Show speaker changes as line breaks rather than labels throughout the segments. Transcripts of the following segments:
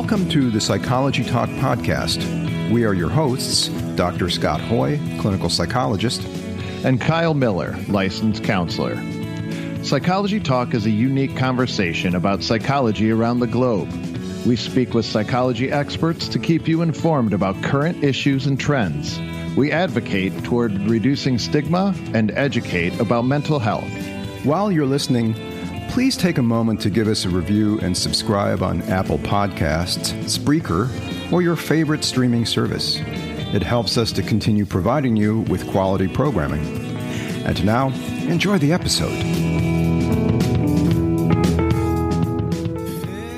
Welcome to the Psychology Talk podcast. We are your hosts, Dr. Scott Hoy, clinical psychologist,
and Kyle Miller, licensed counselor. Psychology Talk is a unique conversation about psychology around the globe. We speak with psychology experts to keep you informed about current issues and trends. We advocate toward reducing stigma and educate about mental health.
While you're listening, please take a moment to give us a review and subscribe on Apple Podcasts, Spreaker, or your favorite streaming service. It helps us to continue providing you with quality programming. And now, enjoy the episode.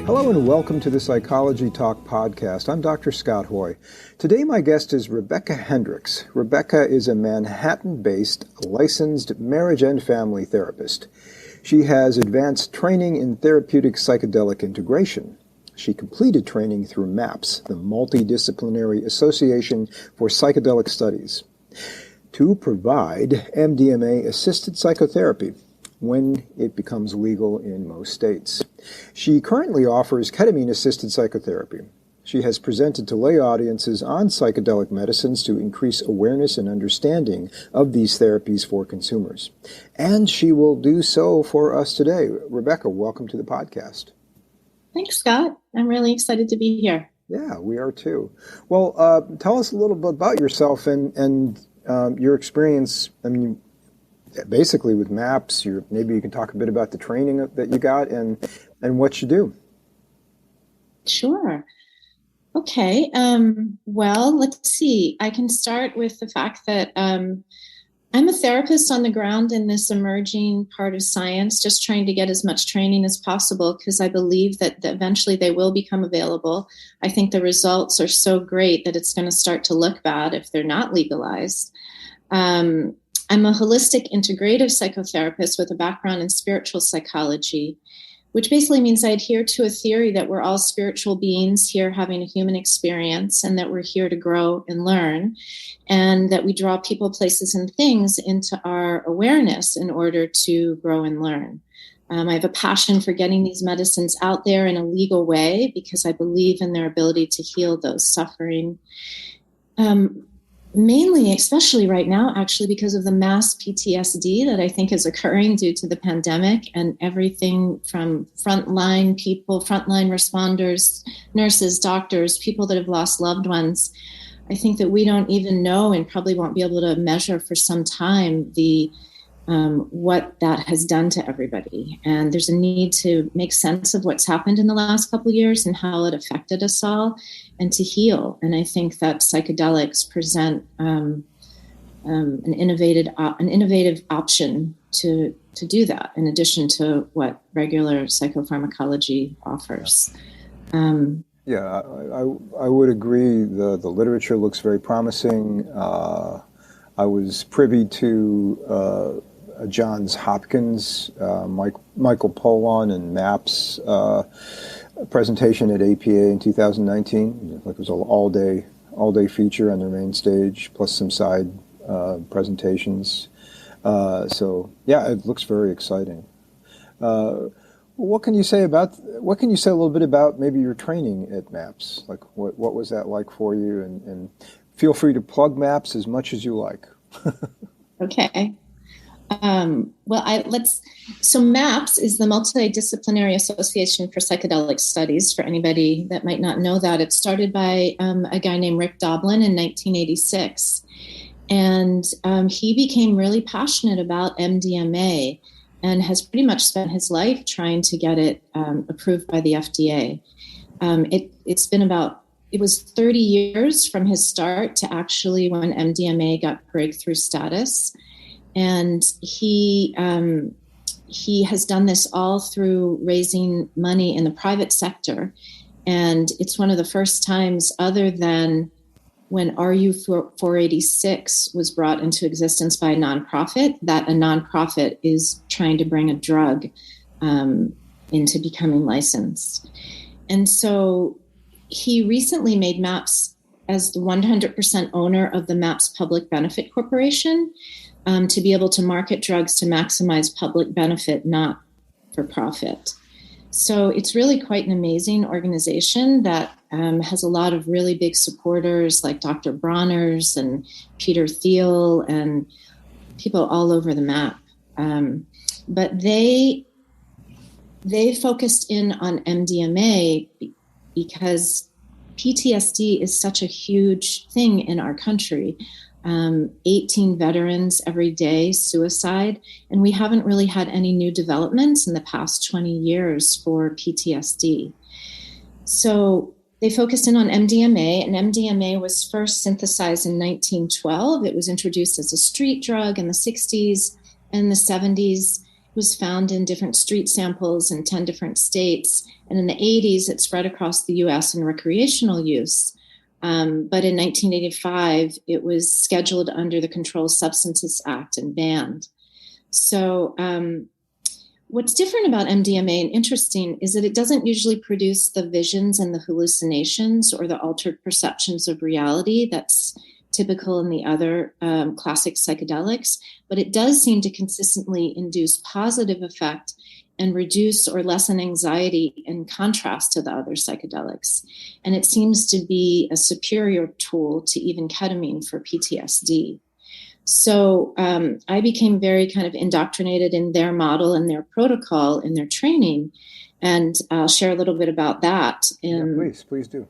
Hello and welcome to the Psychology Talk podcast. I'm Dr. Scott Hoy. Today my guest is Rebecca Hendrix. Rebecca is a Manhattan-based licensed marriage and family therapist. She has advanced training in therapeutic psychedelic integration. She completed training through MAPS, the Multi-Disciplinary Association for Psychedelic Studies, to provide MDMA-assisted psychotherapy when it becomes legal in most states. She currently offers ketamine-assisted psychotherapy. She has presented to lay audiences on psychedelic medicines to increase awareness and understanding of these therapies for consumers. And she will do so for us today. Rebecca, welcome to the podcast.
Thanks, Scott. I'm really excited to be here.
Yeah, we are too. Well, tell us a little bit about yourself and your experience. I mean, basically with MAPS, maybe you can talk a bit about the training that you got and what you do.
Sure. Okay. Well, let's see. I can start with the fact that I'm a therapist on the ground in this emerging part of science, just trying to get as much training as possible because I believe that eventually they will become available. I think the results are so great that it's going to start to look bad if they're not legalized. I'm a holistic integrative psychotherapist with a background in spiritual psychology, which basically means I adhere to a theory that we're all spiritual beings here having a human experience and that we're here to grow and learn, and that we draw people, places, and things into our awareness in order to grow and learn. I have a passion for getting these medicines out there in a legal way because I believe in their ability to heal those suffering. Mainly, especially right now, actually, because of the mass PTSD that I think is occurring due to the pandemic and everything from frontline people, frontline responders, nurses, doctors, people that have lost loved ones. I think that we don't even know and probably won't be able to measure for some time the what that has done to everybody. And there's a need to make sense of what's happened in the last couple of years and how it affected us all and to heal. And I think that psychedelics present an innovative option to do that, in addition to what regular psychopharmacology offers.
Yeah, I would agree. The literature looks very promising. I was privy to Johns Hopkins, Michael Pollan and MAPS presentation at APA in 2019. It was an all-day feature on their main stage, plus some side presentations. So yeah, it looks very exciting. What can you say a little bit about maybe your training at MAPS? Like what was that like for you? And feel free to plug MAPS as much as you like.
Okay. So MAPS is the Multi-Disciplinary Association for Psychedelic Studies. For anybody that might not know that, it started by a guy named Rick Doblin in 1986. And he became really passionate about MDMA and has pretty much spent his life trying to get it approved by the FDA. It was 30 years from his start to actually when MDMA got breakthrough status. And he has done this all through raising money in the private sector. And it's one of the first times, other than when RU 486 was brought into existence by a nonprofit, that a nonprofit is trying to bring a drug into becoming licensed. And so he recently made MAPS as the 100% owner of the MAPS Public Benefit Corporation, to be able to market drugs to maximize public benefit, not for profit. So it's really quite an amazing organization that has a lot of really big supporters like Dr. Bronner's and Peter Thiel and people all over the map. But they focused in on MDMA because PTSD is such a huge thing in our country. 18 veterans every day, suicide, and we haven't really had any new developments in the past 20 years for PTSD. So they focused in on MDMA, and MDMA was first synthesized in 1912. It was introduced as a street drug in the 60s and the 70s. It was found in different street samples in 10 different states. And in the 80s, it spread across the US in recreational use. But in 1985, it was scheduled under the Controlled Substances Act and banned. So what's different about MDMA and interesting is that it doesn't usually produce the visions and the hallucinations or the altered perceptions of reality that's typical in the other classic psychedelics, but it does seem to consistently induce positive effect and reduce or lessen anxiety in contrast to the other psychedelics. And it seems to be a superior tool to even ketamine for PTSD. So I became very kind of indoctrinated in their model and their protocol and their training. And I'll share a little bit about that.
Yeah, please do.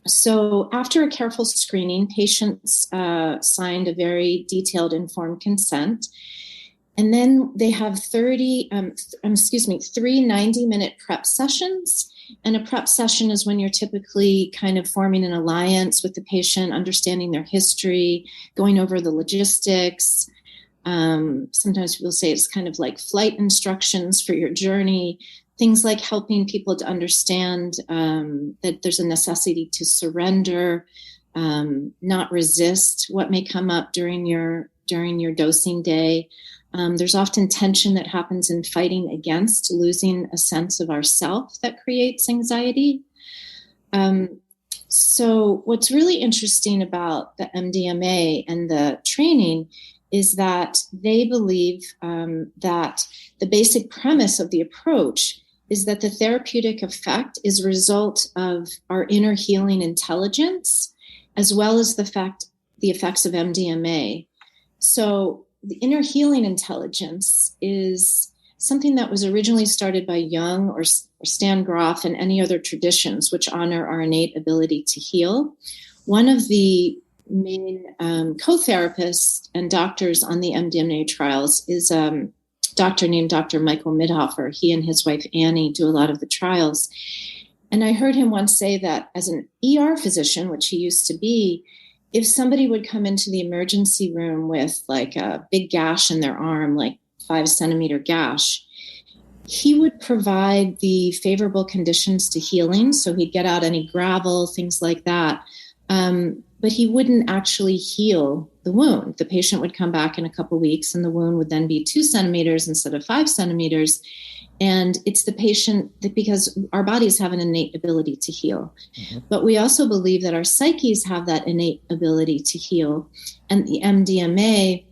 So after a careful screening, patients signed a very detailed informed consent. And then they have 3 90-minute prep sessions. And a prep session is when you're typically kind of forming an alliance with the patient, understanding their history, going over the logistics. Sometimes people say it's kind of like flight instructions for your journey, things like helping people to understand that there's a necessity to surrender, not resist what may come up during your dosing day. There's often tension that happens in fighting against losing a sense of ourself that creates anxiety. So what's really interesting about the MDMA and the training is that they believe that the basic premise of the approach is that the therapeutic effect is a result of our inner healing intelligence, as well as the effects of MDMA. So the inner healing intelligence is something that was originally started by Jung or Stan Grof and any other traditions which honor our innate ability to heal. One of the main co-therapists and doctors on the MDMA trials is a doctor named Dr. Michael Midhofer. He and his wife Annie do a lot of the trials. And I heard him once say that as an ER physician, which he used to be, if somebody would come into the emergency room with like a big gash in their arm, like 5-centimeter gash, he would provide the favorable conditions to healing. So he'd get out any gravel, things like that. But he wouldn't actually heal the wound. The patient would come back in a couple of weeks and the wound would then be 2 centimeters instead of 5 centimeters. And it's the patient that, because our bodies have an innate ability to heal, but we also believe that our psyches have that innate ability to heal. And the MDMA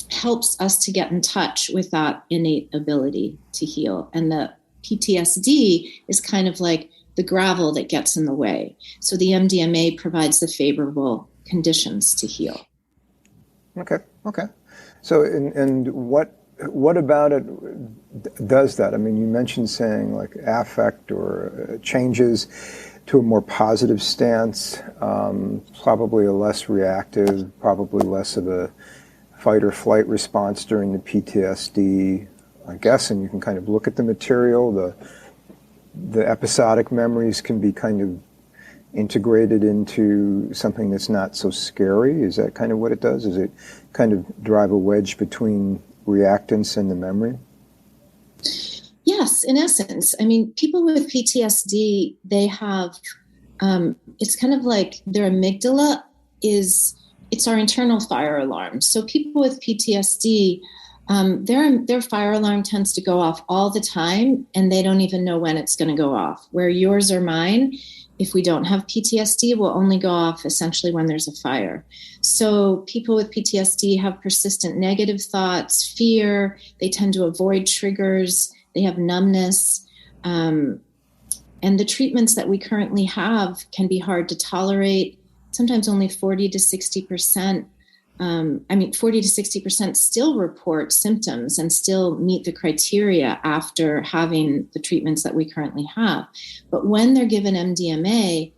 helps us to get in touch with that innate ability to heal. And the PTSD is kind of like the gravel that gets in the way. So the MDMA provides the favorable conditions to heal. Okay.
So, and what about it does that? I mean, you mentioned saying like affect or changes to a more positive stance, probably a less reactive, probably less of a fight or flight response during the PTSD, I guess, and you can kind of look at the material. The episodic memories can be kind of integrated into something that's not so scary. Is that kind of what it does? Is it kind of drive a wedge between reactance and the memory?
Yes, in essence. I mean, people with PTSD, they have, it's kind of like their amygdala it's our internal fire alarm. So people with PTSD, their fire alarm tends to go off all the time, and they don't even know when it's going to go off. Where yours or mine, if we don't have PTSD, will only go off essentially when there's a fire. So people with PTSD have persistent negative thoughts, fear. They tend to avoid triggers. They have numbness. And the treatments that we currently have can be hard to tolerate. Sometimes only 40 to 60%. 40 to 60% still report symptoms and still meet the criteria after having the treatments that we currently have. But when they're given MDMA,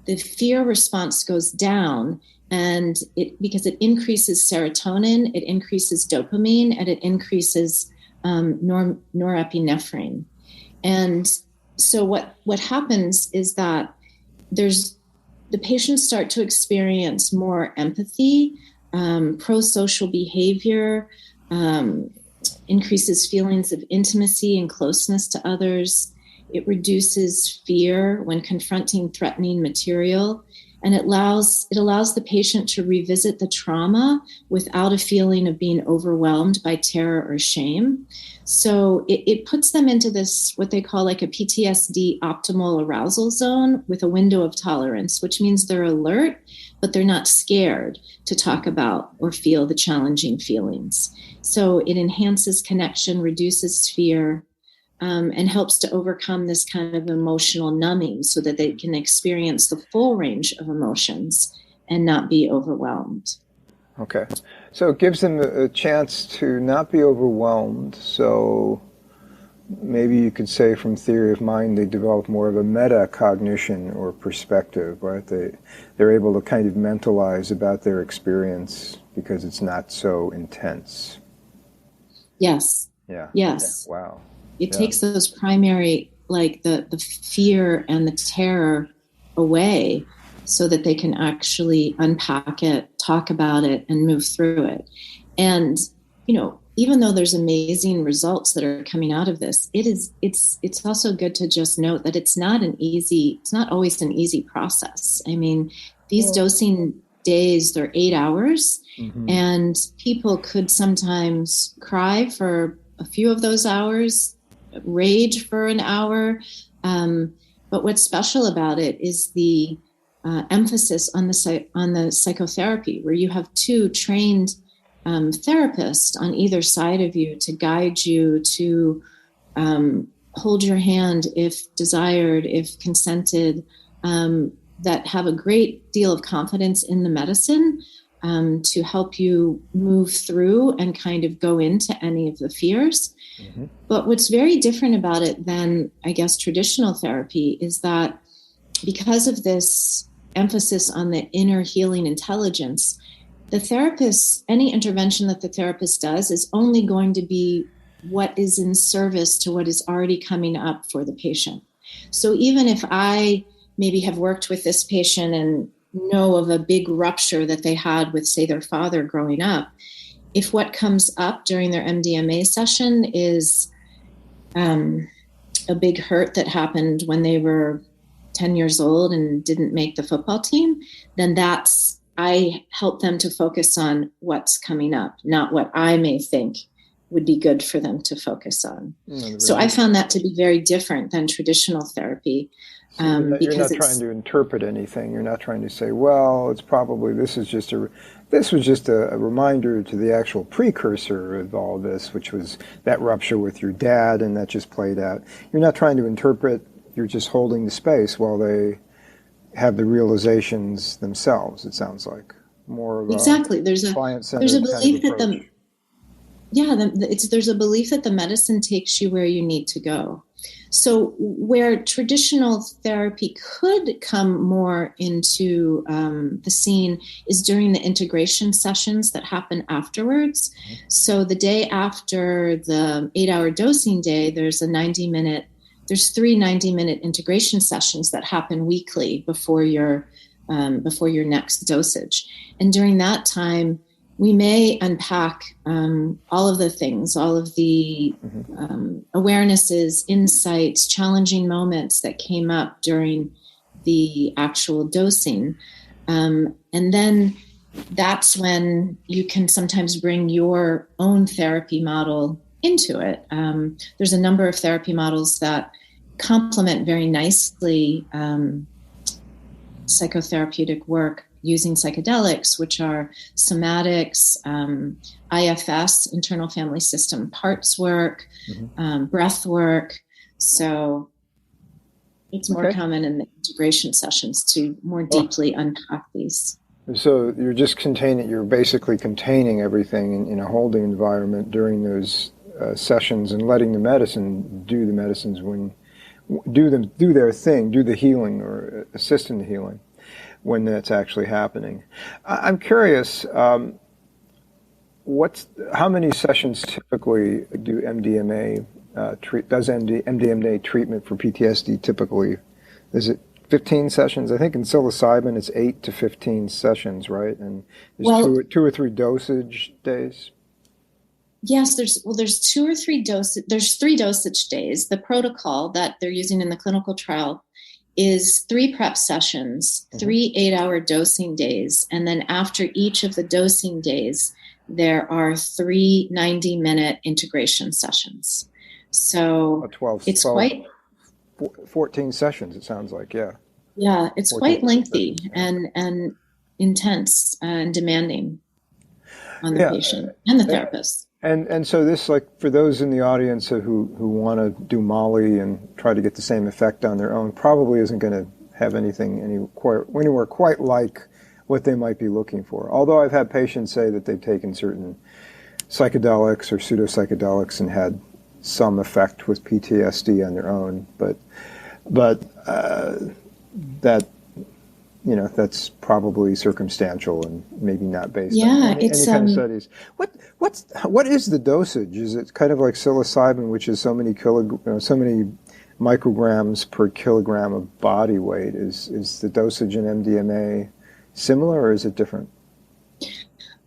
the fear response goes down, and because it increases serotonin, it increases dopamine, and it increases norepinephrine. And so what happens is that the patients start to experience more empathy, pro-social behavior, increases feelings of intimacy and closeness to others. It reduces fear when confronting threatening material, and it allows the patient to revisit the trauma without a feeling of being overwhelmed by terror or shame. So it puts them into this, what they call like a PTSD optimal arousal zone with a window of tolerance, which means they're alert, but they're not scared to talk about or feel the challenging feelings. So it enhances connection, reduces fear, and helps to overcome this kind of emotional numbing so that they can experience the full range of emotions and not be overwhelmed.
Okay. So it gives them a chance to not be overwhelmed. So maybe you could say from theory of mind, they develop more of a metacognition or perspective, right? They're able to kind of mentalize about their experience because it's not so intense.
Yes.
Yeah.
Yes.
Yeah. Wow.
It takes those primary, like the fear and the terror away so that they can actually unpack it, talk about it, and move through it. And, even though there's amazing results that are coming out of this, it's also good to just note that it's not always an easy process. I mean, these dosing days, they're 8 hours, and people could sometimes cry for a few of those hours, rage for an hour. But what's special about it is the emphasis on the psychotherapy, where you have two trained therapists on either side of you to guide you, to hold your hand if desired, if consented, that have a great deal of confidence in the medicine to help you move through and kind of go into any of the fears. Mm-hmm. But what's very different about it than, I guess, traditional therapy is that because of this emphasis on the inner healing intelligence, the therapist, any intervention that the therapist does is only going to be what is in service to what is already coming up for the patient. So even if I maybe have worked with this patient and know of a big rupture that they had with, say, their father growing up, if what comes up during their MDMA session is a big hurt that happened when they were 10 years old and didn't make the football team, then I help them to focus on what's coming up, not what I may think would be good for them to focus on. So I found that to be very different than traditional therapy.
You're not trying to interpret anything. You're not trying to say, well, it's probably, this was just a reminder to the actual precursor of all this, which was that rupture with your dad, and that just played out. You're not trying to interpret. You're just holding the space while they have the realizations themselves. It sounds like more of
exactly. There's a belief that there's a belief that the medicine takes you where you need to go. So where traditional therapy could come more into the scene is during the integration sessions that happen afterwards. Mm-hmm. So the day after the 8-hour dosing day, there's 3 90-minute integration sessions that happen weekly before your next dosage. And during that time, we may unpack all of the things, all of the awarenesses, insights, challenging moments that came up during the actual dosing. And then that's when you can sometimes bring your own therapy model into it. There's a number of therapy models that complement very nicely psychotherapeutic work using psychedelics, which are somatics, IFS, internal family system parts work, breath work. So It's more common in the integration sessions to more deeply unpack these.
So you're basically containing everything in a holding environment during those sessions and letting the medicine do the medicines do their thing, do the healing or assist in the healing when that's actually happening. I'm curious, how many sessions typically do MDMA MDMA treatment for PTSD typically? Is it 15 sessions? I think in psilocybin it's 8 to 15 sessions, right? And there's two or three dosage days.
Yes, there's 2 or 3 dosage. There's 3 dosage days. The protocol that they're using in the clinical trial is 3 prep sessions, 3 8-hour dosing days, and then after each of the dosing days, there are 3 90-minute integration sessions. So
14 sessions. It sounds like, yeah.
Yeah, it's quite lengthy and intense and demanding on the patient and the therapist.
And so this, like, for those in the audience who want to do Molly and try to get the same effect on their own, probably isn't going to have anything anywhere quite like what they might be looking for. Although I've had patients say that they've taken certain psychedelics or pseudo-psychedelics and had some effect with PTSD on their own, but that, that's probably circumstantial and maybe not based on any kind of studies. What is the dosage? Is it kind of like psilocybin, which is so many micrograms per kilogram of body weight? Is the dosage in MDMA similar, or is it different?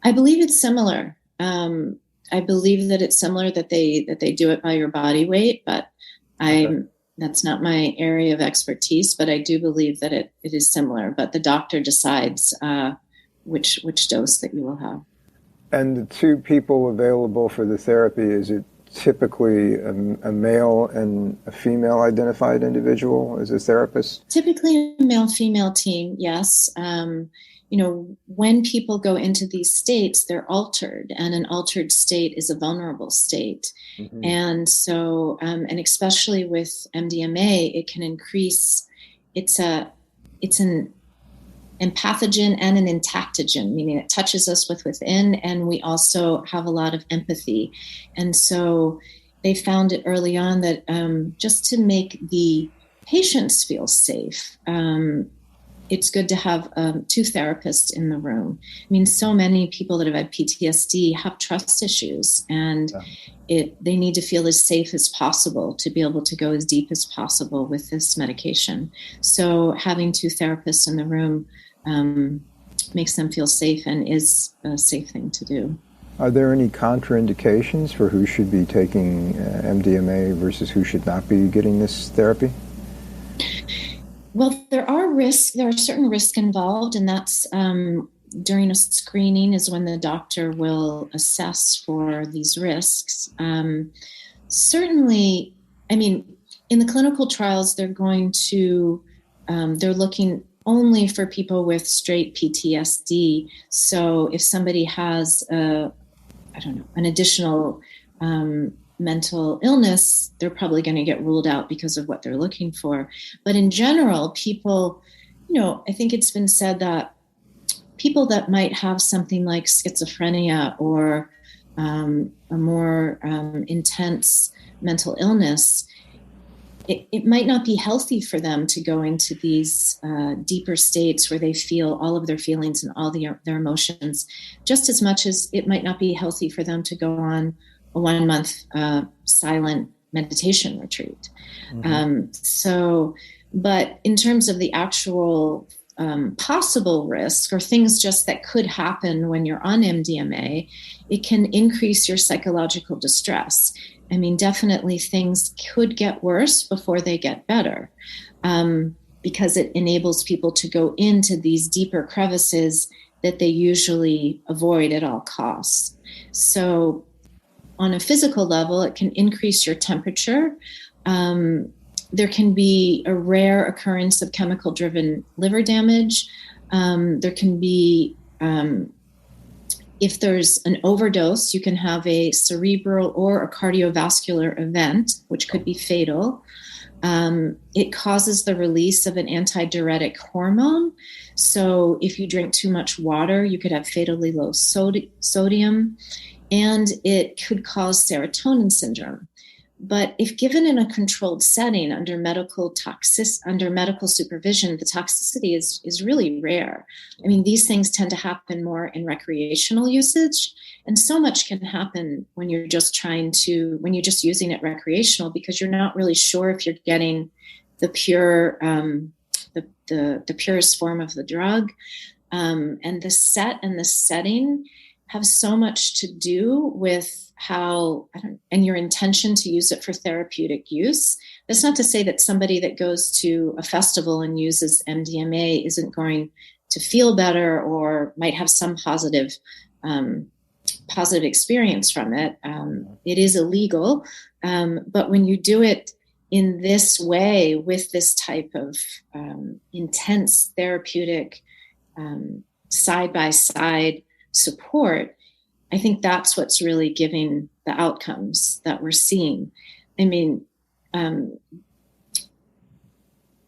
I believe it's similar. I believe that it's similar, that they do it by your body weight, but that's not my area of expertise, but I do believe that it is similar, but the doctor decides which dose that you will have.
And the 2 people available for the therapy, is it typically a male and a female identified individual as a therapist?
Typically a male-female team, yes. When people go into these states, they're altered, and an altered state is a vulnerable state. Mm-hmm. And so, and especially with MDMA, it can increase, it's an empathogen and an entactogen, meaning it touches us within, and we also have a lot of empathy. And so they found it early on that just to make the patients feel safe, it's good to have 2 therapists in the room. I mean, so many people that have had PTSD have trust issues, and they need to feel as safe as possible to be able to go as deep as possible with this medication. So having 2 therapists in the room makes them feel safe and is a safe thing to do.
Are there any contraindications for who should be taking MDMA versus who should not be getting this therapy?
Well, there are certain risks involved, and that's during a screening is when the doctor will assess for these risks. Certainly, I mean, in the clinical trials, they're looking only for people with straight PTSD. So if somebody has an additional mental illness, they're probably going to get ruled out because of what they're looking for. But in general, people, I think it's been said that people that might have something like schizophrenia or a more intense mental illness, it might not be healthy for them to go into these deeper states where they feel all of their feelings and all their emotions, just as much as it might not be healthy for them to go on a 1-month silent meditation retreat. Mm-hmm. But in terms of the actual possible risk or things just that could happen when you're on MDMA, it can increase your psychological distress. I mean, definitely things could get worse before they get better, because it enables people to go into these deeper crevices that they usually avoid at all costs. So on a physical level, it can increase your temperature. There can be a rare occurrence of chemical-driven liver damage. There can be, if there's an overdose, you can have a cerebral or a cardiovascular event, which could be fatal. It causes the release of an antidiuretic hormone. So if you drink too much water, you could have fatally low sodium, and it could cause serotonin syndrome. But if given in a controlled setting under medical supervision, the toxicity is really rare. I mean, these things tend to happen more in recreational usage, and so much can happen when you're just using it recreational, because you're not really sure if you're getting the pure, the purest form of the drug, and the set and the setting have so much to do with and your intention to use it for therapeutic use. That's not to say that somebody that goes to a festival and uses MDMA isn't going to feel better or might have some positive experience from it. It is illegal, but when you do it in this way with this type of intense therapeutic side-by-side support, I think that's what's really giving the outcomes that we're seeing. I mean,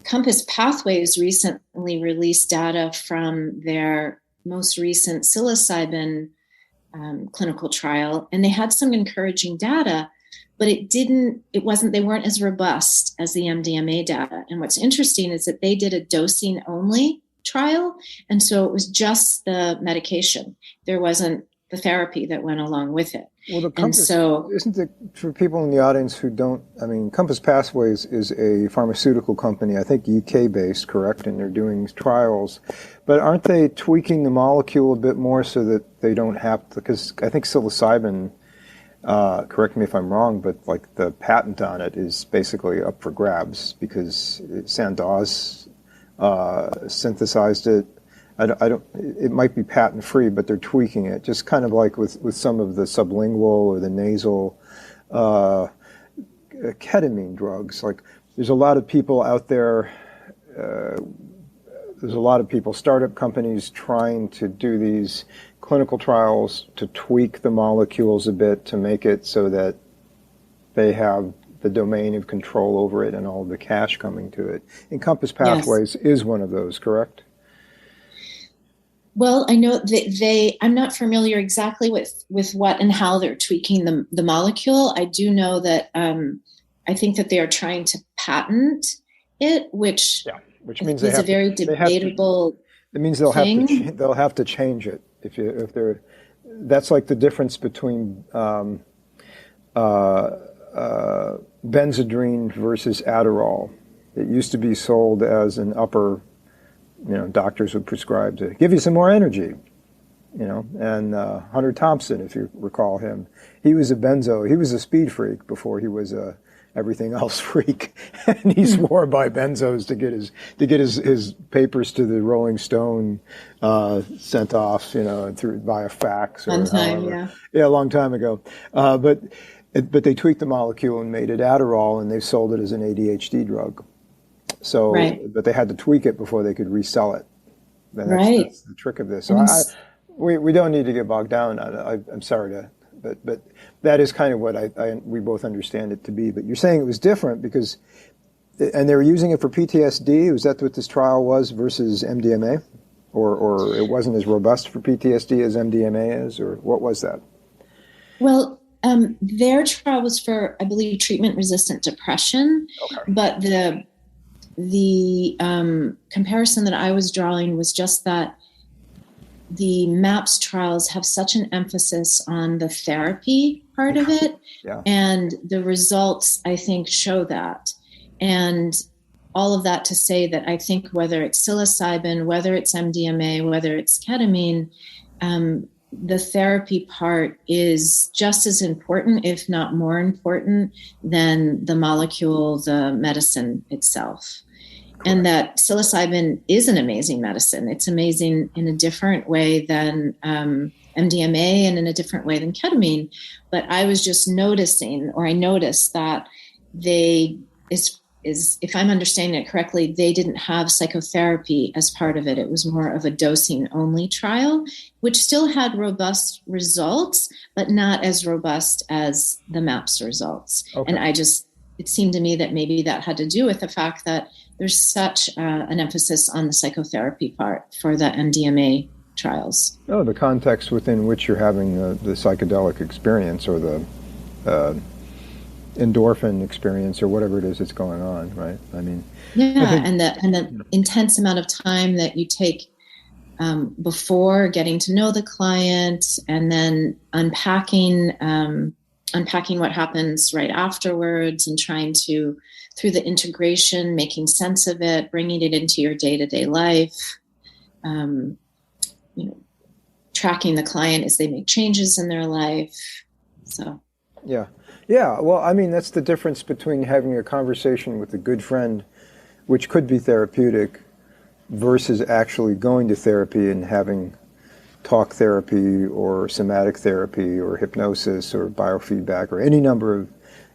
Compass Pathways recently released data from their most recent psilocybin clinical trial, and they had some encouraging data, but they weren't as robust as the MDMA data. And what's interesting is that they did a dosing only trial, and so it was just the medication. There wasn't the therapy that went along with it.
Well, the Compass, isn't it, for people in the audience who don't, I mean, Compass Pathways is a pharmaceutical company, I think UK-based, correct? And they're doing trials. But aren't they tweaking the molecule a bit more so that they don't have to, because I think psilocybin, correct me if I'm wrong, but like the patent on it is basically up for grabs because Sandoz synthesized it. It might be patent free, but they're tweaking it, just kind of like with some of the sublingual or the nasal ketamine drugs. Like there's a lot of people out there, startup companies trying to do these clinical trials to tweak the molecules a bit to make it so that they have the domain of control over it and all the cash coming to it. And Compass Pathways is one of those, correct?
Well, I know that I'm not familiar exactly with what and how they're tweaking the molecule. I do know that I think that they are trying to patent it, which
means
is a very debatable
it means they'll
thing.
they'll have to change it if they're. That's like the difference between Benzedrine versus Adderall. It used to be sold as an upper. Doctors would prescribe to give you some more energy, and Hunter Thompson, if you recall him, he was a speed freak before he was a everything else freak, and he swore by benzos to get his papers to the Rolling Stone sent off, through via fax or
a
long time ago, but they tweaked the molecule and made it Adderall, and they sold it as an ADHD drug. So, but they had to tweak it before they could resell it. And that's the trick of this. So we don't need to get bogged down on it. I'm sorry but that is kind of what we both understand it to be. But you're saying it was different because, and they were using it for PTSD. Was that what this trial was versus MDMA, or it wasn't as robust for PTSD as MDMA is, or what was that?
Well, their trial was for, I believe, treatment-resistant depression, but the comparison that I was drawing was just that the MAPS trials have such an emphasis on the therapy part of it, and the results, I think, show that. And all of that to say that I think whether it's psilocybin, whether it's MDMA, whether it's ketamine, the therapy part is just as important, if not more important, than the molecule, the medicine itself. Correct. And that psilocybin is an amazing medicine. It's amazing in a different way than MDMA and in a different way than ketamine. But I was just I noticed that if I'm understanding it correctly, they didn't have psychotherapy as part of it. It was more of a dosing only trial, which still had robust results, but not as robust as the MAPS results. Okay. And it seemed to me that maybe that had to do with the fact that there's such an emphasis on the psychotherapy part for the MDMA trials.
Oh, the context within which you're having the psychedelic experience, or the endorphin experience, or whatever it is that's going on, right? I mean,
yeah, and the intense amount of time that you take before getting to know the client, and then unpacking what happens right afterwards, and trying to, through the integration, making sense of it, bringing it into your day-to-day life, tracking the client as they make changes in their life. So,
yeah. Well, I mean, that's the difference between having a conversation with a good friend, which could be therapeutic, versus actually going to therapy and having talk therapy or somatic therapy or hypnosis or biofeedback or any number of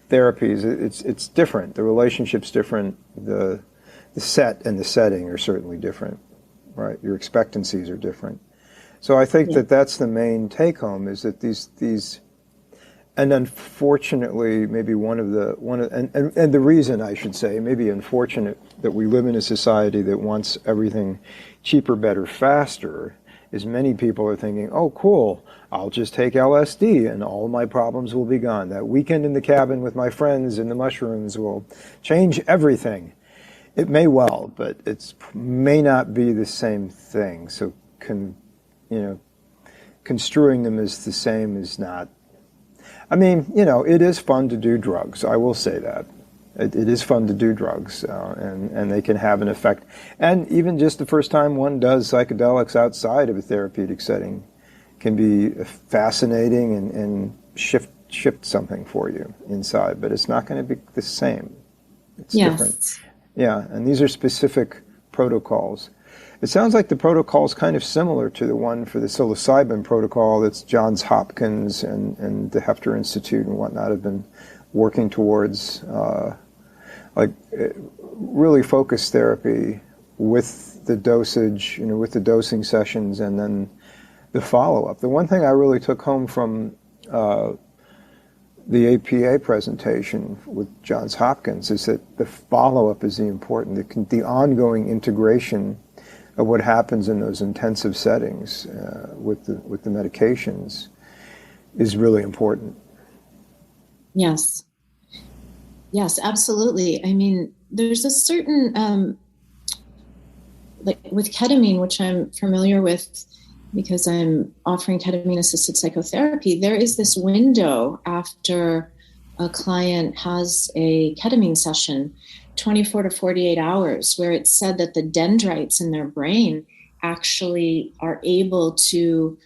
therapies. It's different. The relationship's different. The set and the setting are certainly different, right? Your expectancies are different. So I think that's the main take home, is that these and unfortunately, maybe and the reason, I should say, maybe unfortunate that we live in a society that wants everything cheaper, better, faster, is many people are thinking, oh, cool, I'll just take LSD and all my problems will be gone. That weekend in the cabin with my friends and the mushrooms will change everything. It may well, but it may not be the same thing. So, construing them as the same is not. I mean, it is fun to do drugs. I will say that. It is fun to do drugs, and they can have an effect. And even just the first time one does psychedelics outside of a therapeutic setting can be fascinating and shift something for you inside. But it's not going to be the same. It's different. Yeah, and these are specific protocols. It sounds like the protocol is kind of similar to the one for the psilocybin protocol that's Johns Hopkins and the Hefter Institute and whatnot have been working towards, really focused therapy with the dosage, with the dosing sessions, and then the follow-up. The one thing I really took home from the APA presentation with Johns Hopkins is that the follow-up is the important, the ongoing integration of what happens in those intensive settings with the medications is really important.
Yes, absolutely. I mean, there's a certain, like with ketamine, which I'm familiar with because I'm offering ketamine-assisted psychotherapy, there is this window after a client has a ketamine session, 24 to 48 hours, where it's said that the dendrites in their brain actually are able to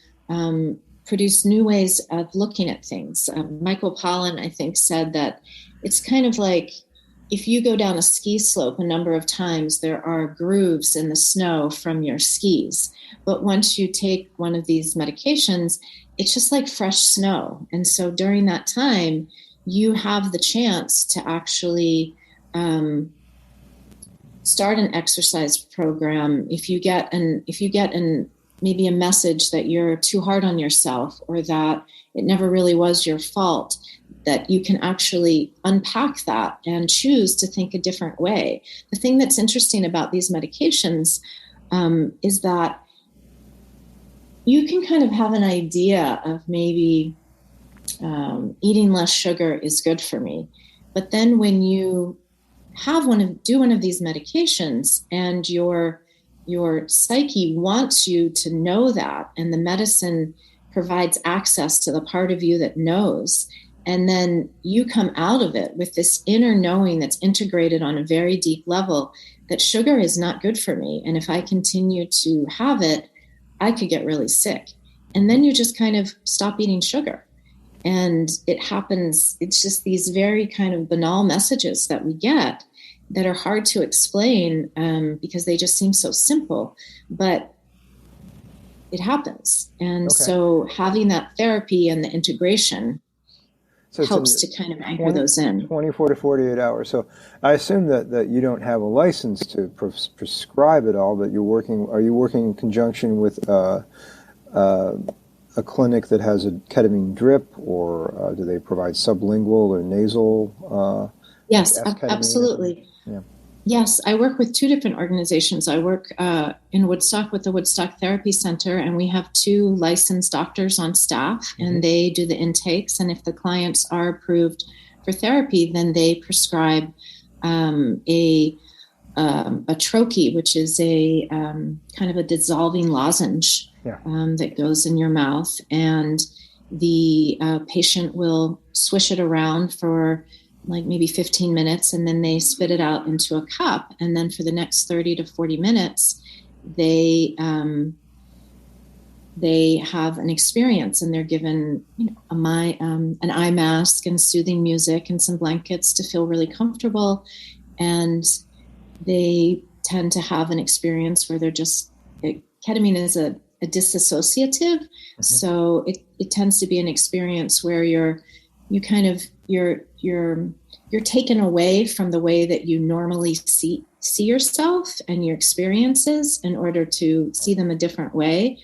produce new ways of looking at things. Michael Pollan, I think, said that it's kind of like if you go down a ski slope a number of times, there are grooves in the snow from your skis. But once you take one of these medications, it's just like fresh snow. And so during that time, you have the chance to actually start an exercise program. If you get maybe a message that you're too hard on yourself, or that it never really was your fault, that you can actually unpack that and choose to think a different way. The thing that's interesting about these medications is that you can kind of have an idea of maybe eating less sugar is good for me. But then when you do one of these medications and your psyche wants you to know that, and the medicine provides access to the part of you that knows, and then you come out of it with this inner knowing that's integrated on a very deep level that sugar is not good for me. And if I continue to have it, I could get really sick. And then you just kind of stop eating sugar. And it happens, it's just these very kind of banal messages that we get that are hard to explain because they just seem so simple, but it happens. And so having that therapy and the integration helps to kind of anchor those in. 24
to 48 hours. So I assume that you don't have a license to prescribe it all, but are you working in conjunction with a clinic that has a ketamine drip, or do they provide sublingual or nasal
Yes,
ketamine?
absolutely.
Yeah.
Yes, I work with two different organizations. I work in Woodstock with the Woodstock Therapy Center, and we have two licensed doctors on staff, and they do the intakes. And if the clients are approved for therapy, then they prescribe a troche, which is a kind of a dissolving lozenge that goes in your mouth, and the patient will swish it around for like maybe 15 minutes, and then they spit it out into a cup. And then for the next 30 to 40 minutes, they have an experience, and they're given an eye mask and soothing music and some blankets to feel really comfortable. And they tend to have an experience where they're ketamine is a disassociative. So it tends to be an experience where you're taken away from the way that you normally see yourself and your experiences in order to see them a different way.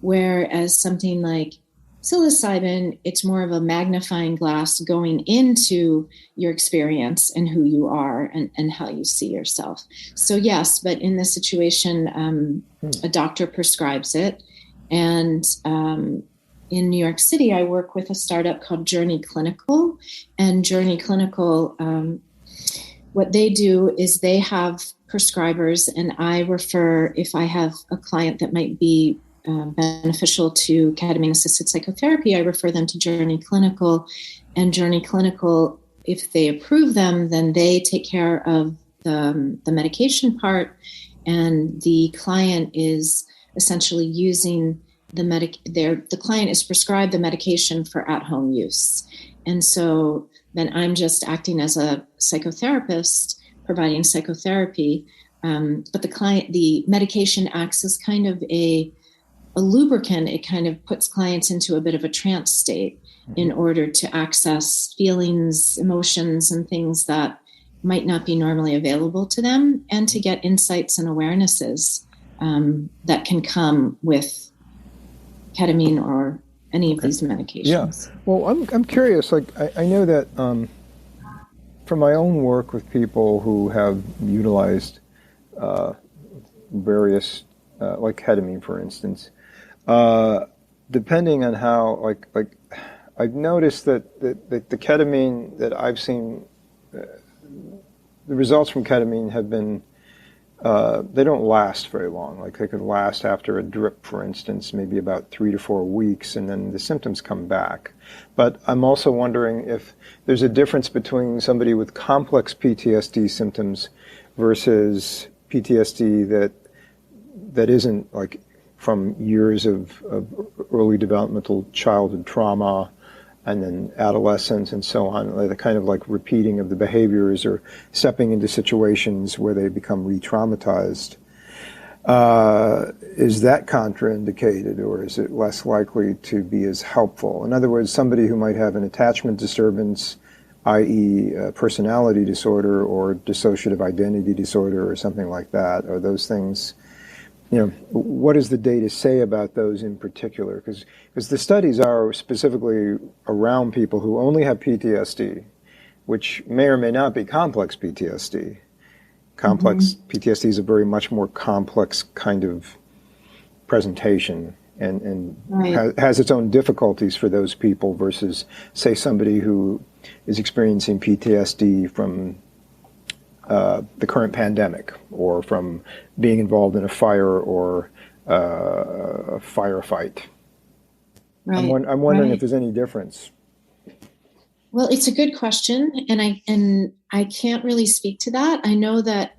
Whereas something like psilocybin, it's more of a magnifying glass going into your experience and who you are and how you see yourself. So yes, but in this situation, a doctor prescribes it. And in New York City, I work with a startup called Journey Clinical. And Journey Clinical, what they do is they have prescribers, and I refer, if I have a client that might be beneficial to ketamine-assisted psychotherapy, I refer them to Journey Clinical. And Journey Clinical, if they approve them, then they take care of the medication part, and the client is essentially using the client is prescribed the medication for at-home use. And so then I'm just acting as a psychotherapist, providing psychotherapy. But the medication acts as kind of a lubricant. It kind of puts clients into a bit of a trance state in order to access feelings, emotions, and things that might not be normally available to them, and to get insights and awarenesses that can come with ketamine or any of these medications.
Yeah. Well, I'm curious. Like, I know that from my own work with people who have utilized various, like ketamine, for instance, depending on how, like I've noticed that the ketamine that I've seen, the results from ketamine have been, they don't last very long. Like, they could last after a drip, for instance, maybe about 3 to 4 weeks, and then the symptoms come back. But I'm also wondering if there's a difference between somebody with complex PTSD symptoms versus PTSD that isn't, like, from years of early developmental childhood trauma and then adolescence and so on, the kind of like repeating of the behaviors or stepping into situations where they become re-traumatized. Is that contraindicated, or is it less likely to be as helpful? In other words, somebody who might have an attachment disturbance, i.e. personality disorder or dissociative identity disorder or something like that, are those things, what does the data say about those in particular? Because the studies are specifically around people who only have PTSD, which may or may not be complex PTSD. Complex PTSD is a very much more complex kind of presentation and has its own difficulties for those people versus, say, somebody who is experiencing PTSD from the current pandemic, or from being involved in a fire or a firefight. I'm wondering if there's any difference.
Well, it's a good question, and I can't really speak to that. I know that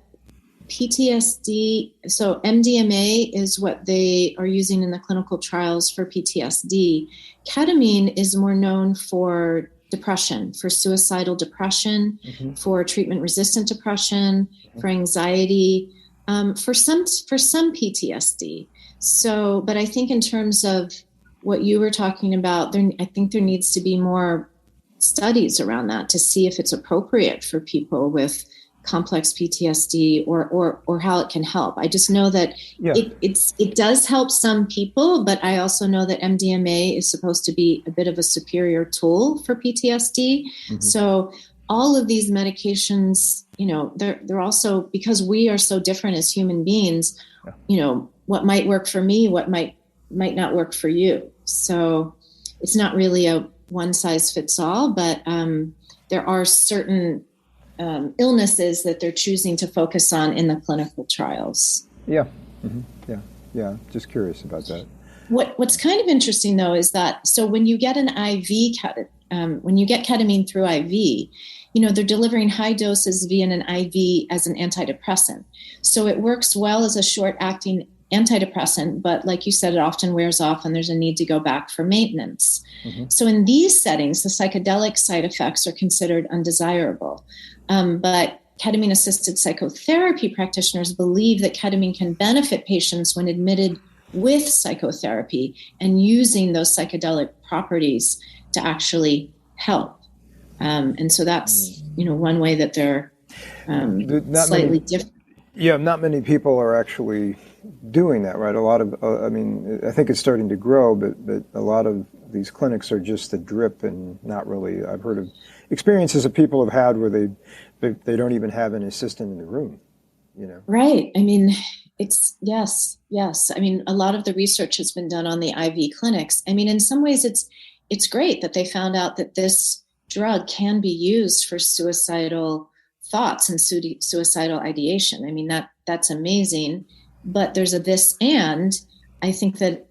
PTSD, so MDMA is what they are using in the clinical trials for PTSD. Ketamine is more known for depression, for suicidal depression, for treatment-resistant depression, for anxiety, for some PTSD. So, but I think in terms of what you were talking about, I think there needs to be more studies around that to see if it's appropriate for people with complex PTSD or how it can help. I just know that it does help some people, but I also know that MDMA is supposed to be a bit of a superior tool for PTSD. So all of these medications, they're also, because we are so different as human beings, what might work for me, what might not work for you. So it's not really a one size fits all, but there are certain illnesses that they're choosing to focus on in the clinical trials.
Yeah. Mm-hmm. Yeah. Just curious about that.
What's kind of interesting though is that, so when you get an IV, when you get ketamine through IV, they're delivering high doses via an IV as an antidepressant. So it works well as a short-acting antidepressant, but like you said, it often wears off and there's a need to go back for maintenance. Mm-hmm. So in these settings, the psychedelic side effects are considered undesirable. But ketamine-assisted psychotherapy practitioners believe that ketamine can benefit patients when admitted with psychotherapy and using those psychedelic properties to actually help. And so that's, one way that they're slightly different.
Yeah, not many people are actually doing that, right? A lot of, I think it's starting to grow, but a lot of these clinics are just a drip and not really. I've heard of experiences that people have had where they don't even have an assistant in the room,
Right. It's yes. A lot of the research has been done on the IV clinics. In some ways it's great that they found out that this drug can be used for suicidal thoughts and suicidal ideation. That's amazing, but there's a this, and I think that,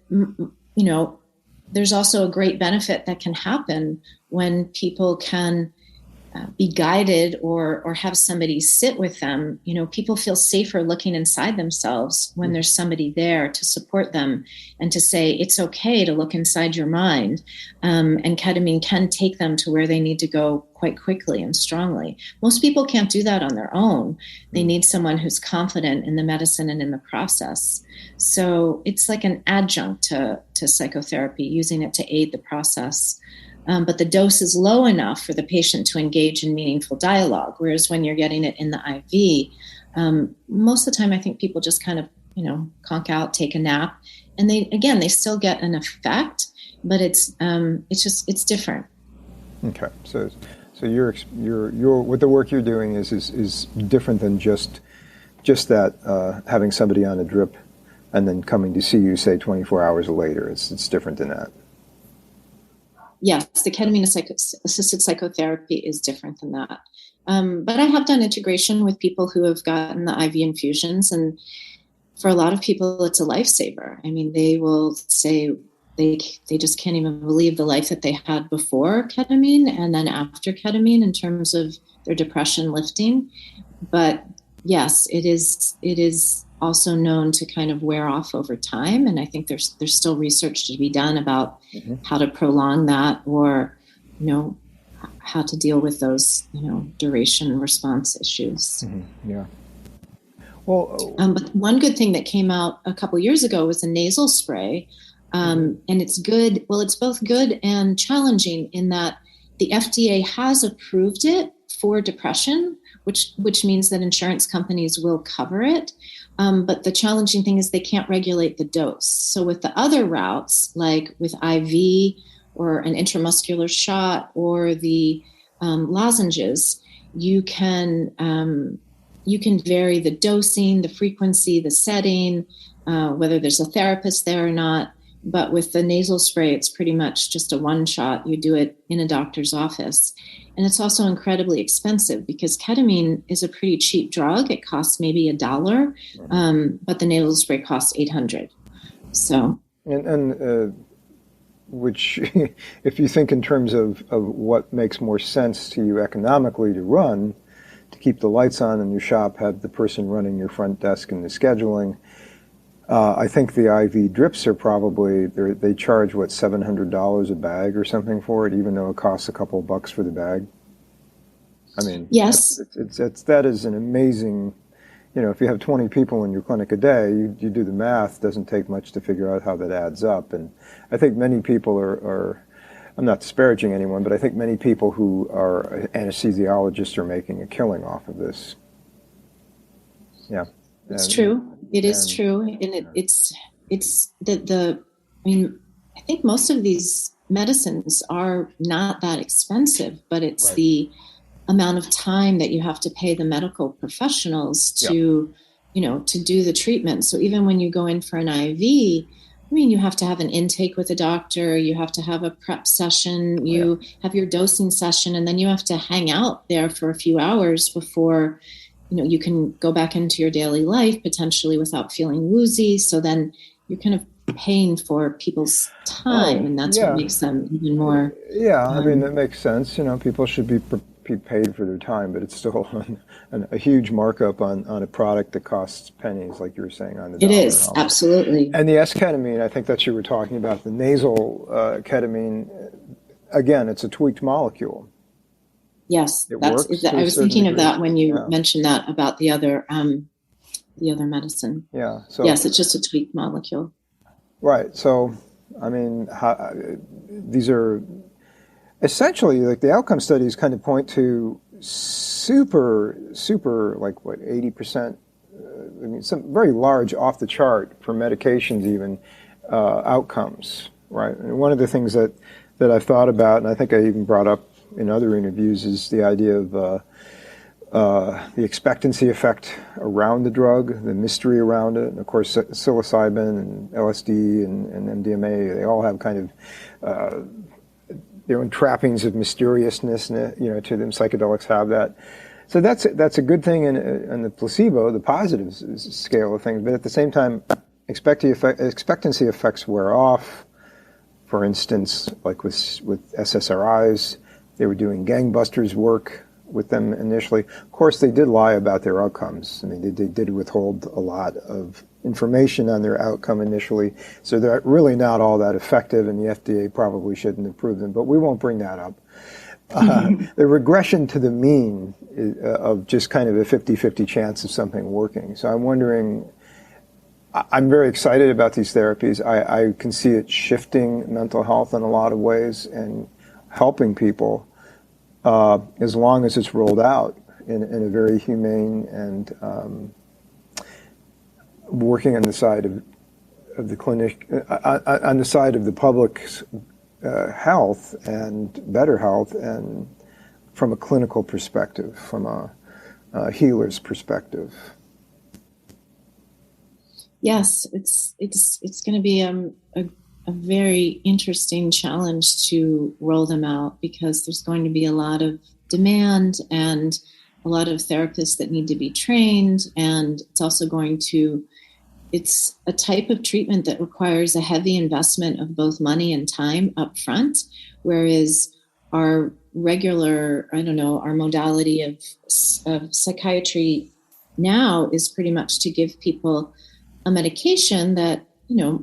there's also a great benefit that can happen when people can be guided or have somebody sit with them. People feel safer looking inside themselves when there's somebody there to support them and to say, it's okay to look inside your mind. And ketamine can take them to where they need to go quite quickly and strongly. Most people can't do that on their own. They need someone who's confident in the medicine and in the process. So it's like an adjunct to psychotherapy, using it to aid the process. But the dose is low enough for the patient to engage in meaningful dialogue. Whereas when you're getting it in the IV, most of the time I think people just kind of, conk out, take a nap, and they still get an effect, but it's different.
Okay, so your what the work you're doing is different than just that having somebody on a drip and then coming to see you, say 24 hours later. It's different than that.
Yes, the ketamine-assisted psychotherapy is different than that. But I have done integration with people who have gotten the IV infusions, and for a lot of people, it's a lifesaver. They will say they just can't even believe the life that they had before ketamine and then after ketamine in terms of their depression lifting. But yes, it is also known to kind of wear off over time. And I think there's still research to be done about how to prolong that, or, how to deal with those, duration response issues.
Mm-hmm. Yeah. Well,
but one good thing that came out a couple years ago was a nasal spray. And it's good. Well, it's both good and challenging in that the FDA has approved it for depression, which means that insurance companies will cover it. But the challenging thing is they can't regulate the dose. So with the other routes, like with IV or an intramuscular shot or the lozenges, you can vary the dosing, the frequency, the setting, whether there's a therapist there or not. But with the nasal spray, it's pretty much just a one shot. You do it in a doctor's office. And it's also incredibly expensive because ketamine is a pretty cheap drug. It costs maybe $1, but the nasal spray costs $800. So,
which, if you think in terms of what makes more sense to you economically to run, to keep the lights on in your shop, have the person running your front desk and the scheduling. I think the IV drips are probably, they charge, $700 a bag or something for it, even though it costs a couple of bucks for the bag.
Yes.
That is an amazing, if you have 20 people in your clinic a day, you do the math, doesn't take much to figure out how that adds up. And I think many people are I'm not disparaging anyone, but I think many people who are anesthesiologists are making a killing off of this. Yeah.
It's true. It is true. And it's I think most of these medicines are not that expensive, but it's right. amount of time that you have to pay the medical professionals to, to do the treatment. So even when you go in for an IV, you have to have an intake with a doctor, you have to have a prep session, you have your dosing session, and then you have to hang out there for a few hours before, you can go back into your daily life potentially without feeling woozy. So then you're kind of paying for people's time, and that's what makes them even more.
Yeah, that makes sense. People should be paid for their time, but it's still a huge markup on a product that costs pennies, like you were saying on the dollar.
It is, almost. Absolutely.
And the S-ketamine, I think that you were talking about, the nasal ketamine, again, it's a tweaked molecule.
Yes, I was thinking of that when you mentioned that about the other medicine.
Yeah. So
yes, it's just a tweaked molecule.
Right. So, these are essentially, like, the outcome studies kind of point to super, like, 80%, some very large off the chart for medications even, outcomes, right? And one of the things that I've thought about, and I think I even brought up in other interviews, is the idea of the expectancy effect around the drug, the mystery around it. And of course, psilocybin and LSD and MDMA, they all have kind of their own trappings of mysteriousness, to them. Psychedelics have that. So that's a good thing in the placebo, the positive scale of things. But at the same time, expectancy effects wear off. For instance, like with SSRIs, they were doing gangbusters work with them initially. Of course, they did lie about their outcomes. They did withhold a lot of information on their outcome initially, so they're really not all that effective, and the FDA probably shouldn't approve them, but we won't bring that up. The regression to the mean of just kind of a 50-50 chance of something working. So I'm wondering, I'm very excited about these therapies. I can see it shifting mental health in a lot of ways and helping people, as long as it's rolled out in a very humane and working on the side of the clinic, on the side of the public's health and better health, and from a clinical perspective, from a healer's perspective.
Yes, it's going to be a very interesting challenge to roll them out, because there's going to be a lot of demand and a lot of therapists that need to be trained, and it's a type of treatment that requires a heavy investment of both money and time up front, whereas our regular, our modality of psychiatry now is pretty much to give people a medication that,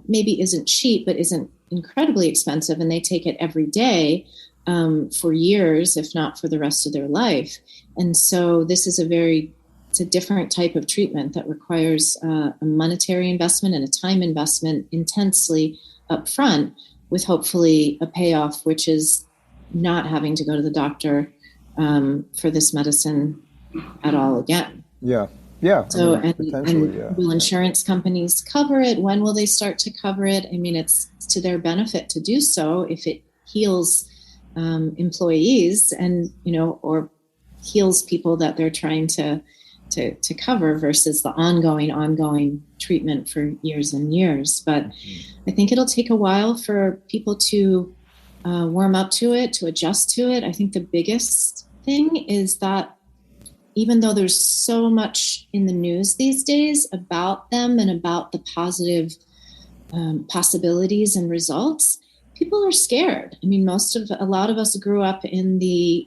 maybe isn't cheap, but isn't incredibly expensive, and they take it every day for years, if not for the rest of their life. And so this is it's a different type of treatment that requires a monetary investment and a time investment intensely up front, with hopefully a payoff, which is not having to go to the doctor for this medicine at all again.
Yeah. Yeah.
So, will insurance companies cover it? When will they start to cover it? It's to their benefit to do so if it heals employees and, or heals people that they're trying to cover, versus the ongoing treatment for years and years. But I think it'll take a while for people to warm up to it, to adjust to it. I think the biggest thing is that even though there's so much in the news these days about them and about the positive possibilities and results, people are scared. A lot of us grew up in the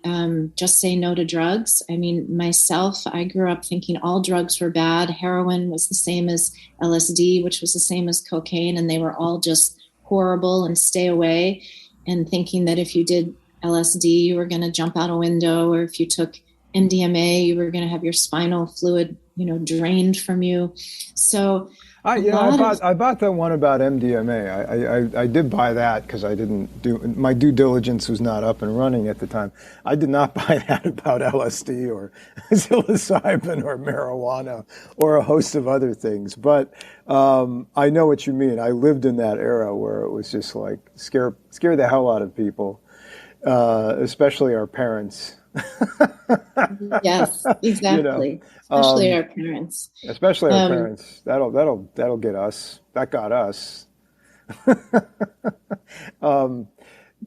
just say no to drugs. Myself, I grew up thinking all drugs were bad. Heroin was the same as LSD, which was the same as cocaine, and they were all just horrible and stay away. And thinking that if you did LSD, you were going to jump out a window, or if you took MDMA, you were going to have your spinal fluid, drained from you. So I bought
that one about MDMA. I did buy that because I didn't my due diligence was not up and running at the time. I did not buy that about LSD or psilocybin or marijuana or a host of other things. But I know what you mean. I lived in that era where it was just like scare the hell out of people. especially our parents.
Yes,
You know,
exactly. Especially
um,
our parents.
especially our
Um,
parents. That'll get us. That got us. um,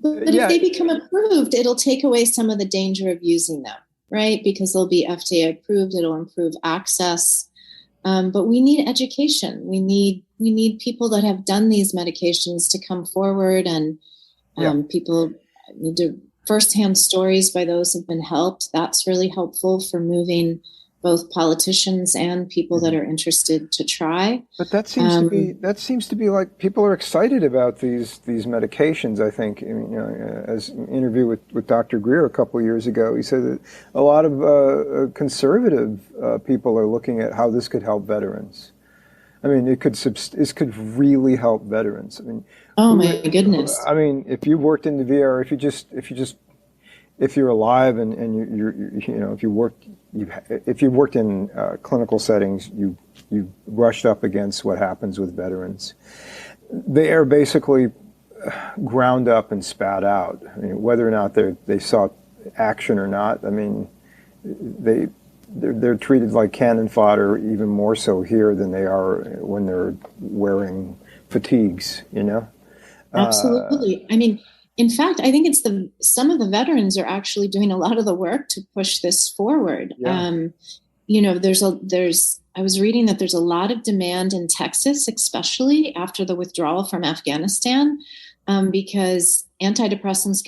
but if
yeah,
they become approved, it'll take away some of the danger of using them, right? Because they'll be FDA approved. It'll improve access. But we need education. We need people that have done these medications to come forward, and
yeah.
people need to firsthand stories by those who've been helped. That's really helpful for moving both politicians and people that
Mhm.
are interested to try.
But
Um,
that seems to be like people are excited about these medications. I think, as an interview with Dr. Greer a couple of years ago, he said that a lot of conservative people are looking at how this could help veterans. I mean, this could really help veterans. I mean,
oh my goodness.
I mean, if you worked in the VA, or if you're alive and if you worked in clinical settings, you brushed up against what happens with veterans. They are basically ground up and spat out. I mean, whether or not they saw action or not. I mean, they're treated like cannon fodder, even more so here than they are when they're wearing fatigues.
Absolutely. I mean, in fact, I think some of the veterans are actually doing a lot of the work to push this forward.
Yeah.
I was reading that there's a lot of demand in Texas, especially after the withdrawal from Afghanistan, because antidepressants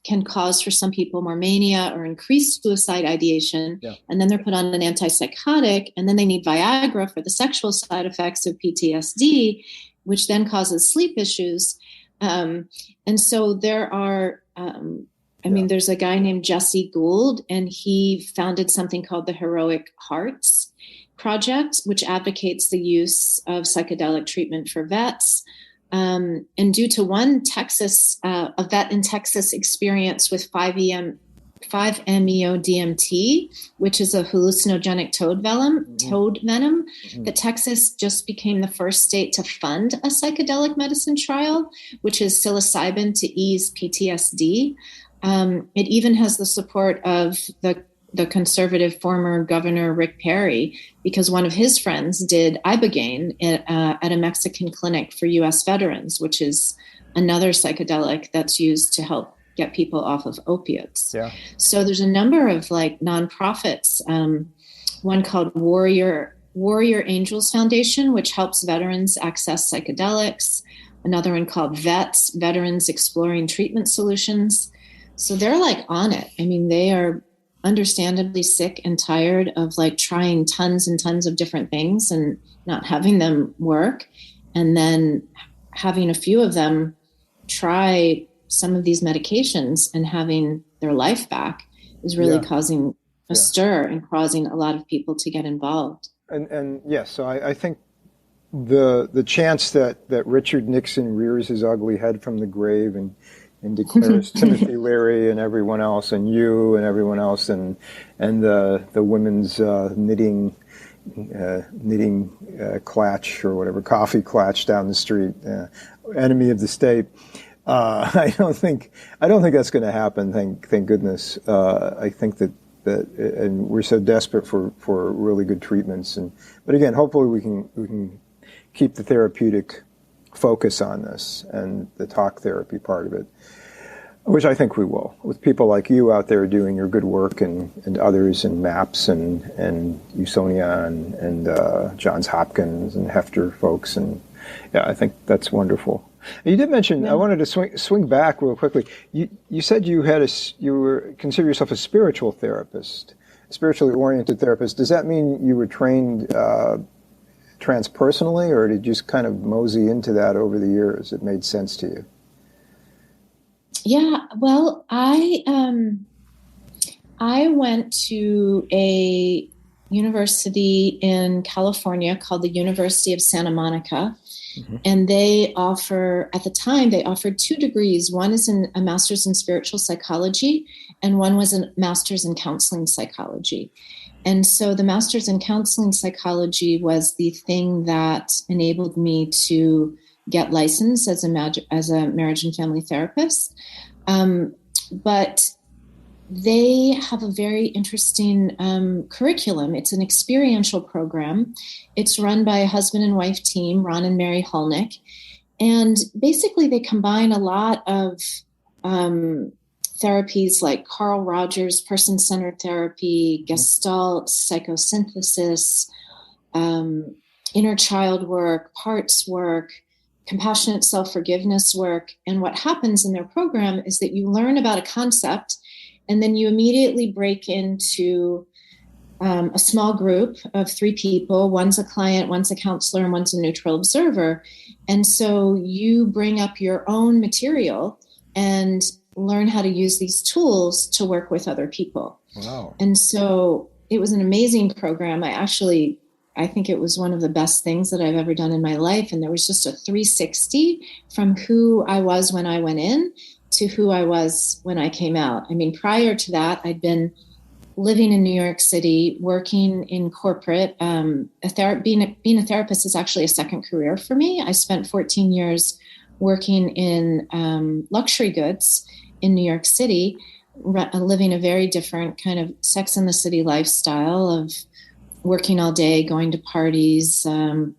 can cause for some people more mania or increased suicide ideation.
Yeah.
And then they're put on an antipsychotic, and then they need Viagra for the sexual side effects of PTSD, which then causes sleep issues. And so there are, there's a guy named Jesse Gould, and he founded something called the Heroic Hearts Project, which advocates the use of psychedelic treatment for vets. And due to a vet in Texas experience with 5-MeO-DMT, which is a hallucinogenic toad venom,
Mm-hmm.
that Texas just became the first state to fund a psychedelic medicine trial, which is psilocybin to ease PTSD. It even has the support of the conservative former governor Rick Perry, because one of his friends did ibogaine at a Mexican clinic for U.S. veterans, which is another psychedelic that's used to help get people off of opiates.
Yeah.
So there's a number of nonprofits, one called Warrior Angels Foundation, which helps veterans access psychedelics, another one called Veterans Exploring Treatment Solutions. So they're on it. I mean, they are understandably sick and tired of trying tons and tons of different things and not having them work, and then having a few of them try some of these medications and having their life back is really causing a stir and causing a lot of people to get involved.
And yes, so I think the chance that Richard Nixon rears his ugly head from the grave and declares Timothy Leary and everyone else, and you and everyone else, and the women's knitting clatch or whatever, coffee clatch down the street, enemy of the state. I don't think that's going to happen. Thank goodness. I think that and we're so desperate for really good treatments. But again, hopefully we can keep the therapeutic focus on this and the talk therapy part of it, which I think we will, with people like you out there doing your good work, and others, and MAPS and Usonia and Johns Hopkins and Hefter folks, and I think that's wonderful. You did mention, I wanted to swing back real quickly. You said you consider yourself a spiritual therapist, a spiritually oriented therapist. Does that mean you were trained transpersonally, or did you just kind of mosey into that over the years? It made sense to you.
Yeah, well, I went to a university in California called the University of Santa Monica. Mm-hmm. And at the time, they offered 2 degrees. One is a master's in spiritual psychology, and one was a master's in counseling psychology. And so the master's in counseling psychology was the thing that enabled me to get licensed as a marriage and family therapist. But they have a very interesting curriculum. It's an experiential program. It's run by a husband and wife team, Ron and Mary Hulnick. And basically they combine a lot of therapies like Carl Rogers, person-centered therapy, Gestalt, psychosynthesis, inner child work, parts work, compassionate self-forgiveness work. And what happens in their program is that you learn about a concept, and then you immediately break into a small group of 3 people. One's a client, one's a counselor, and one's a neutral observer. And so you bring up your own material and learn how to use these tools to work with other people.
Wow.
And so it was an amazing program. I think it was one of the best things that I've ever done in my life. And there was just a 360 from who I was when I went in to who I was when I came out. I mean, prior to that, I'd been living in New York City, working in corporate. Being a therapist is actually a second career for me. I spent 14 years working in luxury goods in New York City, living a very different kind of Sex and the City lifestyle of working all day, going to parties,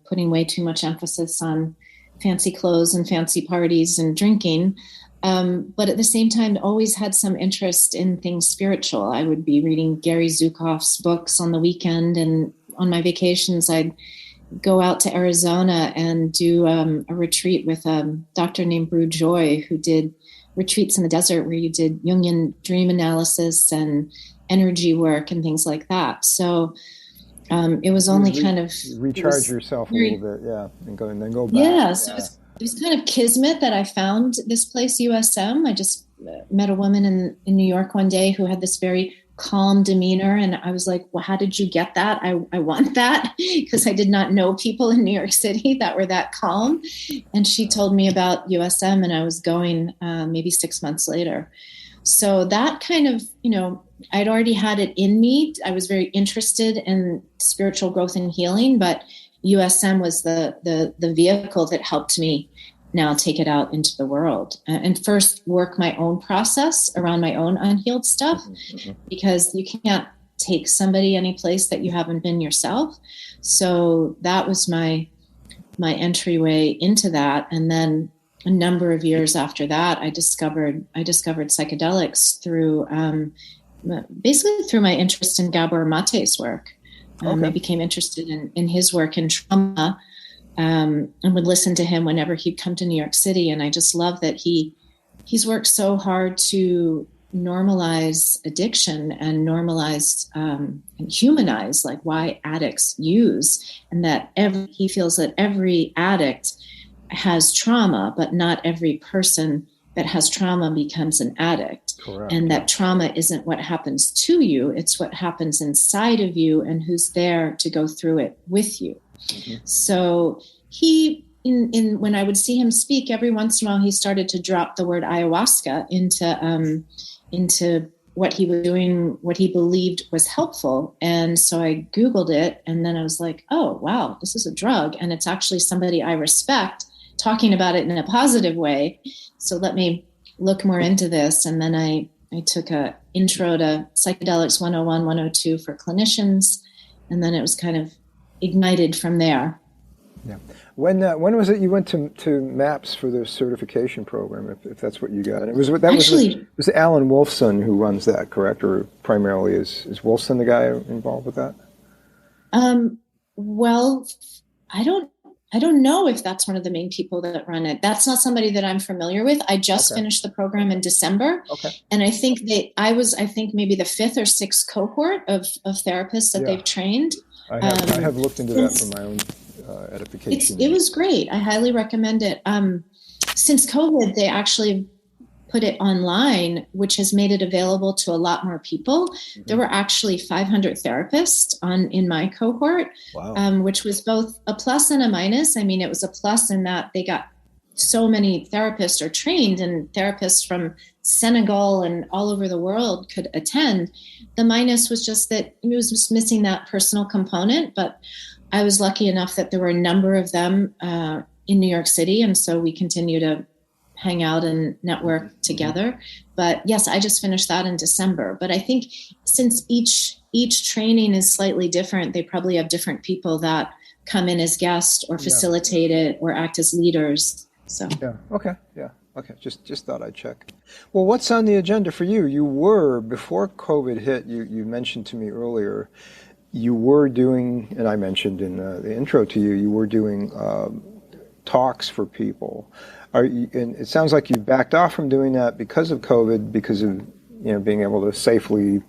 putting way too much emphasis on fancy clothes and fancy parties and drinking. But at the same time, always had some interest in things spiritual. I would be reading Gary Zukav's books on the weekend, and on my vacations, I'd go out to Arizona and do a retreat with a doctor named Brew Joy, who did retreats in the desert where you did Jungian dream analysis and energy work and things like that. So it was only kind of
recharge yourself a little bit, and then go back.
Yeah, so it was kind of kismet that I found this place, USM. I just met a woman in New York one day who had this very calm demeanor, and I was like, well, how did you get that? I want that, because I did not know people in New York City that were that calm. And she told me about USM, and I was going maybe 6 months later. So that kind of, I'd already had it in me. I was very interested in spiritual growth and healing, but USM was the vehicle that helped me now take it out into the world and first work my own process around my own unhealed stuff, because you can't take somebody any place that you haven't been yourself. So that was my entryway into that. And then a number of years after that, I discovered psychedelics through basically through my interest in Gabor Mate's work. I became interested in his work in trauma, and would listen to him whenever he'd come to New York City. And I just love that he's worked so hard to normalize addiction and normalize and humanize like why addicts use, and that he feels that every addict has trauma, but not every person that has trauma becomes an addict.
Correct.
And that trauma isn't what happens to you, it's what happens inside of you and who's there to go through it with you. Mm-hmm. So he, when I would see him speak, every once in a while, he started to drop the word ayahuasca into what he was doing, what he believed was helpful. And so I Googled it, and then I was like, oh, wow, this is a drug. And it's actually somebody I respect talking about it in a positive way. So let me look more into this. And then I took a intro to Psychedelics 101, 102 for clinicians. And then it was kind of ignited from there.
Yeah. When was it you went to MAPS for the certification program, if that's what you got? And it was Alan Wolfson who runs that, correct? Or primarily is Wolfson the guy involved with that?
Well, I don't know if that's one of the main people that run it. That's not somebody that I'm familiar with. I just finished the program in December. Okay. And I think I think maybe the 5th or 6th cohort of therapists that they've trained.
I have looked into that for my own edification.
It was great. I highly recommend it. Since COVID, they actually put it online, which has made it available to a lot more people. Mm-hmm. There were actually 500 therapists in my cohort, which was both a plus and a minus. I mean, it was a plus in that they got so many therapists are trained, and therapists from Senegal and all over the world could attend. The minus was just that it was just missing that personal component, but I was lucky enough that there were a number of them in New York City, and so we continue to hang out and network together. But yes, I just finished that in December. But I think since each training is slightly different, they probably have different people that come in as guests or facilitate it or act as leaders. So
okay. Just thought I'd check. Well, what's on the agenda for you? You were, before COVID hit, you mentioned to me earlier, you were doing, and I mentioned in the intro to you, you were doing talks for people. And it sounds like you backed off from doing that because of COVID, because of being able to safely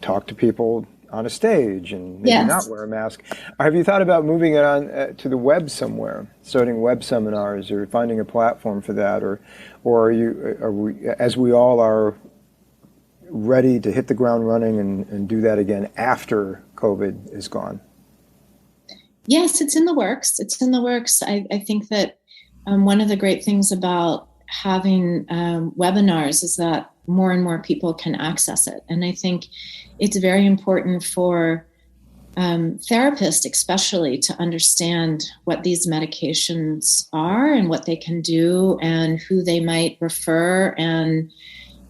talk to people on a stage and maybe not wear a mask. Have you thought about moving it on to the web somewhere, starting web seminars or finding a platform for that, or are we, as we all are, ready to hit the ground running and do that again after COVID is gone?
Yes, it's in the works. I think that one of the great things about having webinars is that more and more people can access it. And I think it's very important for therapists especially to understand what these medications are and what they can do and who they might refer and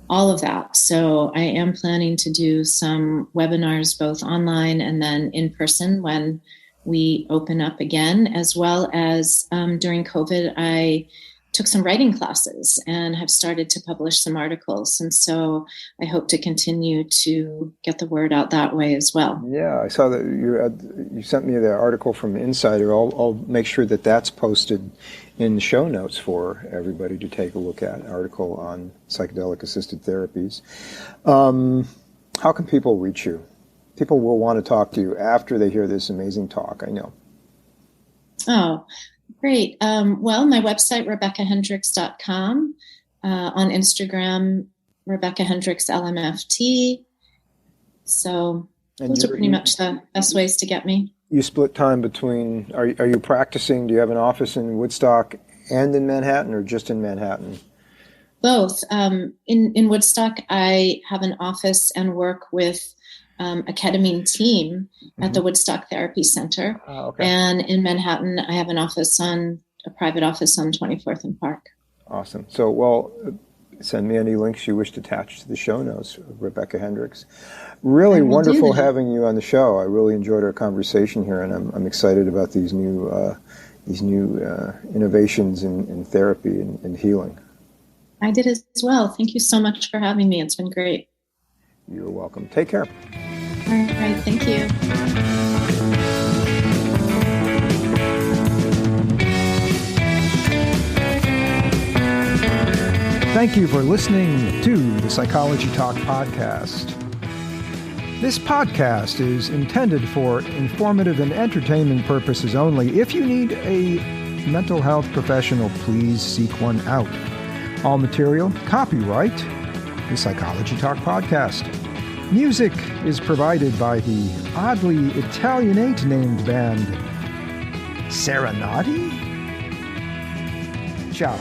all of that. So I am planning to do some webinars both online and then in person when we open up again, as well as during COVID, I took some writing classes and have started to publish some articles. And so I hope to continue to get the word out that way as well. Yeah,
I saw that you sent me the article from Insider. I'll make sure that that's posted in the show notes for everybody to take a look at, an article on psychedelic-assisted therapies. How can people reach you? People will want to talk to you after they hear this amazing talk, I know.
Oh, great. Well, my website, RebeccaHendrix.com. On Instagram, Rebecca Hendrix LMFT. So those are pretty much the best ways to get me.
You split time between, are you practicing? Do you have an office in Woodstock and in Manhattan, or just in Manhattan?
Both. In Woodstock, I have an office and work with a ketamine team at the Woodstock Therapy Center. Oh, okay. And in Manhattan, I have a private office on 24th and Park.
Awesome. So, well, send me any links you wish to attach to the show notes, Rebecca Hendrix. Really wonderful having you on the show. I really enjoyed our conversation here, and I'm excited about these new innovations in therapy and healing.
I did as well. Thank you so much for having me. It's been great.
You're welcome. Take care.
All right. Thank you.
Thank you for listening to the Psychology Talk podcast. This podcast is intended for informative and entertainment purposes only. If you need a mental health professional, please seek one out. All material, copyright, the Psychology Talk podcast. Music is provided by the oddly Italianate named band Serenati? Ciao.